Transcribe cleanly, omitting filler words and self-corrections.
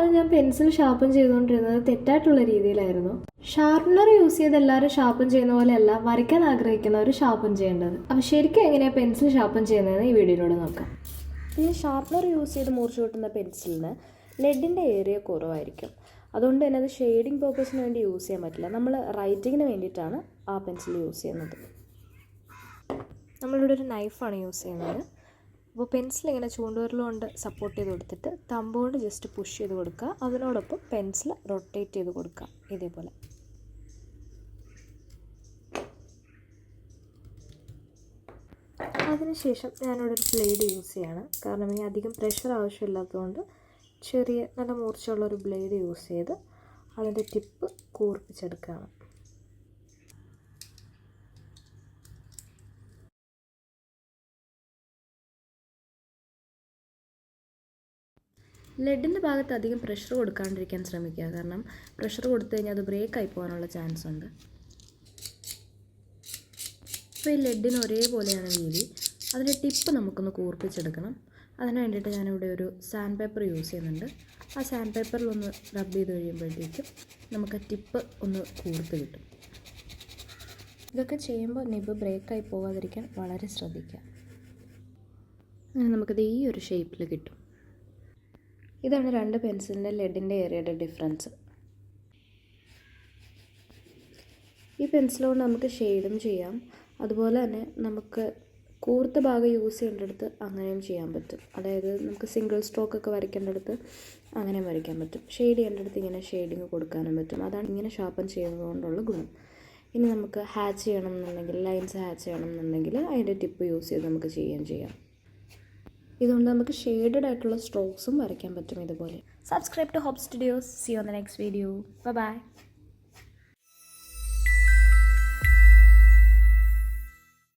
കാലം ഞാൻ pencil sharpen ചെയ്തുകൊണ്ടിരുന്നത് തെറ്റായിട്ടുള്ള രീതിയിലായിരുന്നു. ഷാർപ്പനർ യൂസ് ചെയ്ത് എല്ലാവരും ഷാർപ്പൻ ചെയ്യുന്ന പോലെയല്ല വരയ്ക്കാൻ ആഗ്രഹിക്കുന്നവർ ഷാർപ്പൻ ചെയ്യേണ്ടത്. അപ്പോൾ ശരിക്കും എങ്ങനെയാണ് പെൻസിൽ ഷാർപ്പൻ ചെയ്യുന്നതെന്ന് ഈ വീഡിയോയിലൂടെ നോക്കാം. ഈ ഷാർപ്പനർ യൂസ് ചെയ്ത് മുറിച്ച് കിട്ടുന്ന പെൻസിലിന് ലെഡിൻ്റെ ഏരിയ കുറവായിരിക്കും. അതുകൊണ്ട് തന്നെ അത് ഷെയ്ഡിങ് പർപ്പസിന് വേണ്ടി യൂസ് ചെയ്യാൻ പറ്റില്ല. നമ്മൾ റൈറ്റിങ്ങിന് വേണ്ടിയിട്ടാണ് ആ പെൻസിൽ യൂസ് ചെയ്യുന്നത്. നമ്മളിവിടെ ഒരു നൈഫാണ് യൂസ് ചെയ്യുന്നത്. അപ്പോൾ പെൻസിൽ ഇങ്ങനെ ചൂണ്ടുവിരൽ കൊണ്ട് സപ്പോർട്ട് ചെയ്ത് കൊടുത്തിട്ട് തമ്പ് കൊണ്ട് ജസ്റ്റ് പുഷ് ചെയ്ത് കൊടുക്കുക. അതിനോടൊപ്പം പെൻസിൽ റൊട്ടേറ്റ് ചെയ്ത് കൊടുക്കുക ഇതേപോലെ. അതിനുശേഷം ഞാനിവിടെ ഒരു ബ്ലേഡ് യൂസ് ചെയ്യാണ്. കാരണം ഈ അധികം പ്രഷർ ആവശ്യമില്ലാത്തതുകൊണ്ട് ചെറിയ നല്ല മൂർച്ചയുള്ളൊരു ബ്ലേഡ് യൂസ് ചെയ്ത് അതിൻ്റെ ടിപ്പ് കൂർപ്പിച്ചെടുക്കുകയാണ്. ലെഡിൻ്റെ ഭാഗത്ത് അധികം പ്രഷർ കൊടുക്കാണ്ടിരിക്കാൻ ശ്രമിക്കുക. കാരണം പ്രഷർ കൊടുത്തു കഴിഞ്ഞാൽ അത് ബ്രേക്കായി പോകാനുള്ള ചാൻസ് ഉണ്ട്. ഇപ്പോൾ ഈ ലെഡിന് ഒരേപോലെയാണ് വീതി. അതിൻ്റെ ടിപ്പ് നമുക്കൊന്ന് കൂർപ്പിച്ചെടുക്കണം. അതിന് വേണ്ടിയിട്ട് ഞാനിവിടെ ഒരു സാൻഡ് പേപ്പർ യൂസ് ചെയ്യുന്നുണ്ട്. ആ സാൻഡ് പേപ്പറിലൊന്ന് റബ്ബ് ചെയ്ത് കഴിയുമ്പോഴത്തേക്കും നമുക്ക് ടിപ്പ് ഒന്ന് കൂർത്ത് കിട്ടും. ഇതൊക്കെ ചെയ്യുമ്പോൾ നിബ് ബ്രേക്കായി പോകാതിരിക്കാൻ വളരെ ശ്രദ്ധിക്കുക. അങ്ങനെ നമുക്കത് ഈ ഒരു ഷേപ്പിൽ കിട്ടും. ഇതാണ് രണ്ട് പെൻസിലിൻ്റെ ലെഡിൻ്റെ ഏരിയയുടെ ഡിഫറൻസ്. ഈ പെൻസിൽ കൊണ്ട് നമുക്ക് ഷെയ്ഡും ചെയ്യാം. അതുപോലെ തന്നെ നമുക്ക് കൂർത്ത ഭാഗം യൂസ് ചെയ്യേണ്ടടുത്ത് അങ്ങനെയും ചെയ്യാൻ പറ്റും. അതായത് നമുക്ക് സിംഗിൾ സ്ട്രോക്കൊക്കെ വരയ്ക്കേണ്ടടുത്ത് അങ്ങനെ വരയ്ക്കാൻ പറ്റും. ഷെയ്ഡ് ചെയ്യേണ്ടടുത്ത് ഇങ്ങനെ ഷെയ്ഡിങ് കൊടുക്കാനും പറ്റും. അതാണ് ഇങ്ങനെ ഷാർപ്പൻ ചെയ്യുന്നത് കൊണ്ടുള്ള ഗുണം. ഇനി നമുക്ക് ഹാച്ച് ചെയ്യണം എന്നുണ്ടെങ്കിൽ, ലൈൻസ് ഹാച്ച് ചെയ്യണം എന്നുണ്ടെങ്കിൽ അതിൻ്റെ ടിപ്പ് യൂസ് ചെയ്ത് നമുക്ക് ചെയ്യുകയും ചെയ്യാം. ഇതുകൊണ്ട് നമുക്ക് ഷെയ്ഡഡ് ആയിട്ടുള്ള സ്ട്രോക്സും വരയ്ക്കാൻ പറ്റും ഇതുപോലെ. Subscribe to Hope Studios. See you on the next video. Bye by.